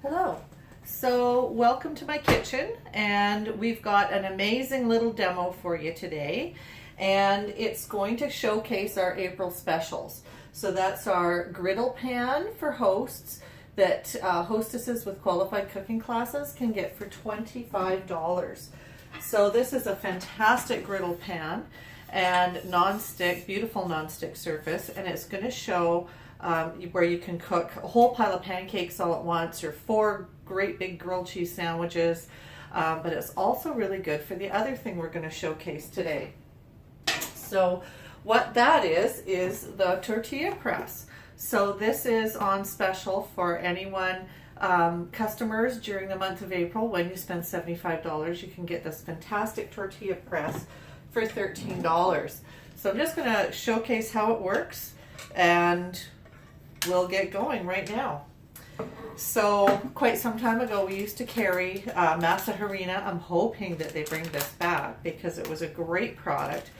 Hello. So welcome to my kitchen, and we've got an amazing little demo for you today, and it's going to showcase our April specials. So that's our griddle pan for hosts that hostesses with qualified cooking classes can get for $25. So this is a fantastic griddle pan and non-stick, beautiful non-stick surface, and it's going to show where you can cook a whole pile of pancakes all at once or 4 great big grilled cheese sandwiches, but it's also really good for the other thing we're going to showcase today. So what that is the tortilla press. So this is on special for anyone, customers during the month of April. When you spend $75, you can get this fantastic tortilla press for $13. So I'm just going to showcase how it works, and we'll get going right now. So quite some time ago we used to carry masa harina. I'm hoping that they bring this back because it was a great product.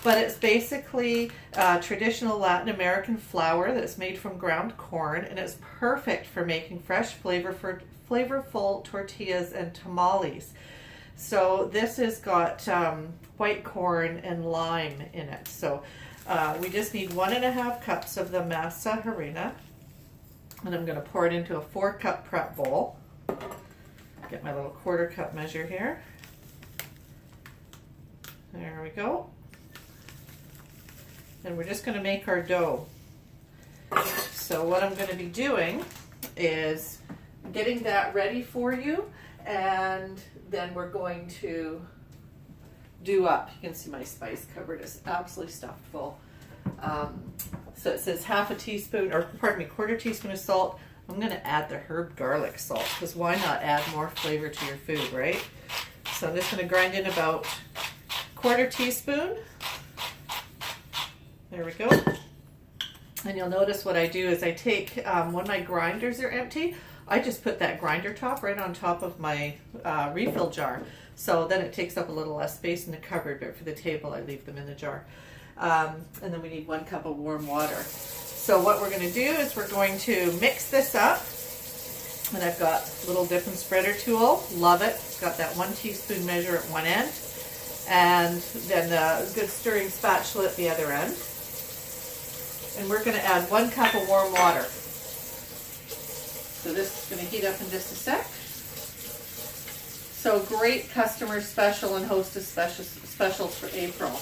But it's basically traditional Latin American flour that's made from ground corn, and it's perfect for making fresh, flavorful tortillas and tamales. So this has got white corn and lime in it. So we just need 1.5 cups of the masa harina, and I'm going to pour it into a 4-cup prep bowl. Get my little 1/4 cup measure here. There we go. And we're just going to make our dough. So what I'm going to be doing is getting that ready for you, and then we're going to do up. You can see my spice cupboard is absolutely stuffed full. So it says 1/2 teaspoon, or pardon me, 1/4 teaspoon of salt. I'm going to add the herb garlic salt because why not add more flavor to your food, right? So I'm just going to grind in about 1/4 teaspoon. There we go. And you'll notice what I do is I take, when my grinders are empty, I just put that grinder top right on top of my refill jar. So then it takes up a little less space in the cupboard, but for the table I leave them in the jar. And then we need 1 cup of warm water. So what we're going to do is we're going to mix this up. And I've got a little dip and spreader tool. Love it. It's got that 1 teaspoon measure at one end, and then a good stirring spatula at the other end. And we're going to add 1 cup of warm water. So this is going to heat up in just a sec. So great customer special and hostess specials for April.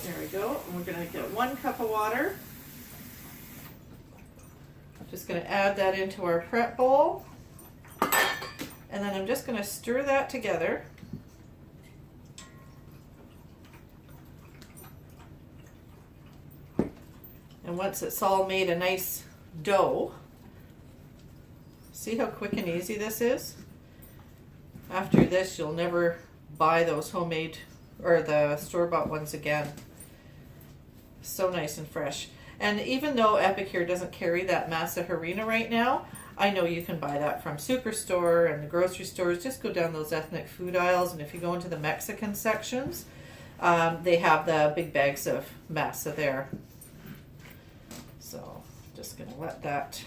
There we go. And we're going to get 1 cup of water. I'm just going to add that into our prep bowl. And then I'm just going to stir that together. And once it's all made a nice dough, see how quick and easy this is? After this, you'll never buy those homemade or the store-bought ones again. So nice and fresh. And even though Epicure doesn't carry that masa harina right now, I know you can buy that from Superstore and the grocery stores. Just go down those ethnic food aisles, and if you go into the Mexican sections, they have the big bags of masa there. So just going to let that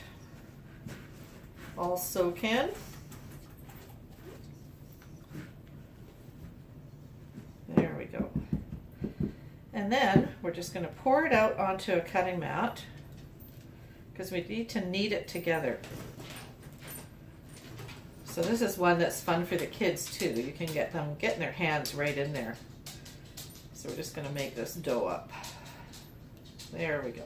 all soak in. There we go. And then we're just going to pour it out onto a cutting mat because we need to knead it together. So this is one that's fun for the kids too. You can get them getting their hands right in there. So we're just going to make this dough up. There we go.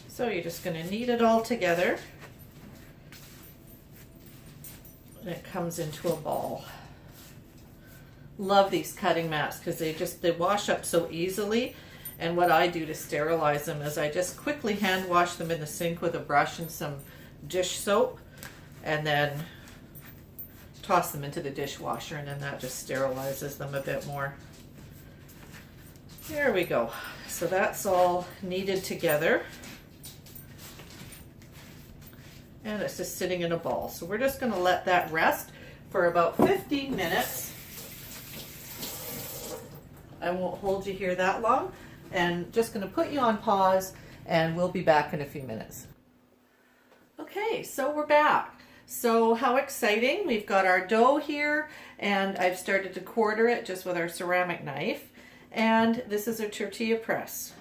So you're just going to knead it all together, and it comes into a ball. Love these cutting mats because they wash up so easily. And what I do to sterilize them is I just quickly hand wash them in the sink with a brush and some dish soap, and then toss them into the dishwasher, and then that just sterilizes them a bit more. There we go. So that's all kneaded together. And it's just sitting in a ball. So we're just going to let that rest for about 15 minutes. I won't hold you here that long. And just going to put you on pause and we'll be back in a few minutes. Okay, so we're back. So how exciting. We've got our dough here, and I've started to quarter it just with our ceramic knife. And this is a tortilla press.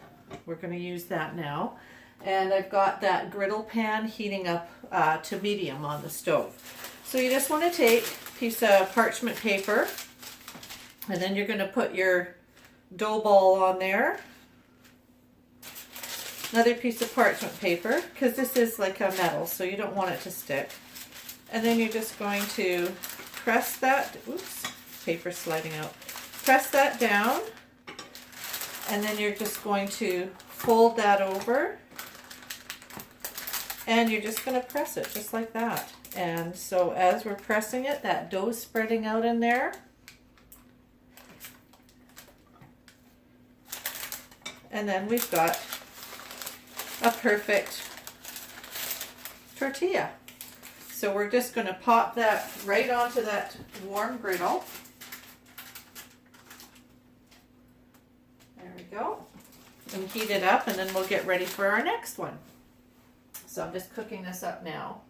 We're going to use that now. And I've got that griddle pan heating up to medium on the stove. So you just want to take a piece of parchment paper, and then you're going to put your dough ball on there. Another piece of parchment paper, because this is like a metal, so you don't want it to stick. And then you're just going to press that, oops, paper sliding out. Press that down, and then you're just going to fold that over, and you're just going to press it just like that. And so as we're pressing it, that dough's spreading out in there. And then we've got a perfect tortilla. So we're just going to pop that right onto that warm griddle. There we go. And heat it up, and then we'll get ready for our next one. So I'm just cooking this up now.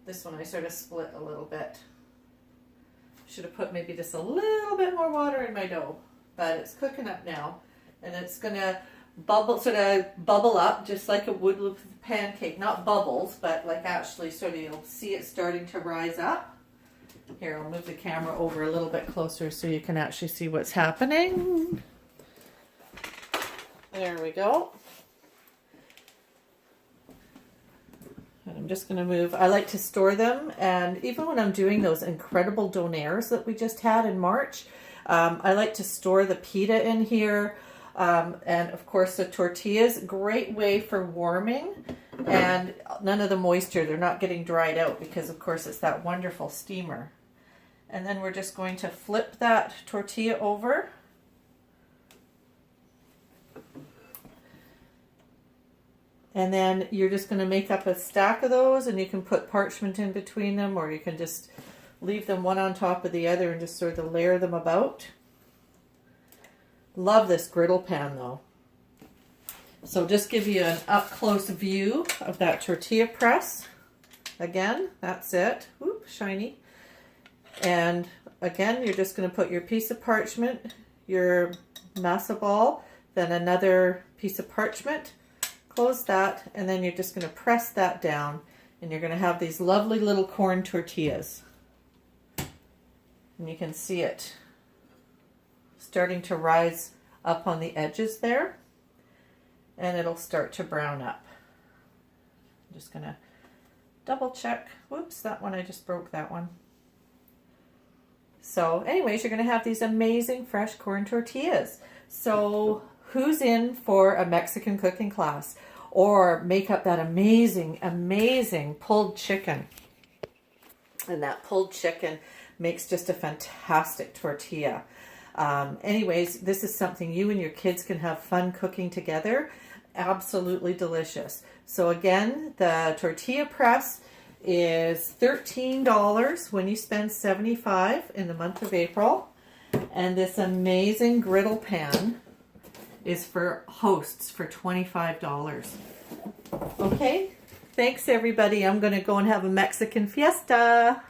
This one I sort of split a little bit. Should have put maybe just a little bit more water in my dough, but it's cooking up now. And it's going to sort of bubble up just like it would with a pancake. Not bubbles, but like actually sort of you'll see it starting to rise up. Here, I'll move the camera over a little bit closer so you can actually see what's happening. There we go. And I'm just going to move. I like to store them, and even when I'm doing those incredible donaires that we just had in March, I like to store the pita in here. And of course the tortillas, great way for warming, and none of the moisture, they're not getting dried out because of course it's that wonderful steamer. And then we're just going to flip that tortilla over. And then you're just going to make up a stack of those, and you can put parchment in between them, or you can just leave them one on top of the other and just sort of layer them about. Love this griddle pan though. So just give you an up close view of that tortilla press. Again, that's it. Oop, shiny. And again, you're just going to put your piece of parchment, your masa ball, then another piece of parchment, close that, and then you're just going to press that down, and you're going to have these lovely little corn tortillas. And you can see it starting to rise up on the edges there, and it'll start to brown up. I'm just going to double check. Whoops, that one, I just broke that one. So anyways, you're going to have these amazing fresh corn tortillas. So who's in for a Mexican cooking class, or make up that amazing, amazing pulled chicken? And that pulled chicken makes just a fantastic tortilla. Anyways, this is something you and your kids can have fun cooking together. Absolutely delicious. So again, the tortilla press is $13 when you spend $75 in the month of April. And this amazing griddle pan is for hosts for $25. Okay, thanks everybody. I'm going to go and have a Mexican fiesta.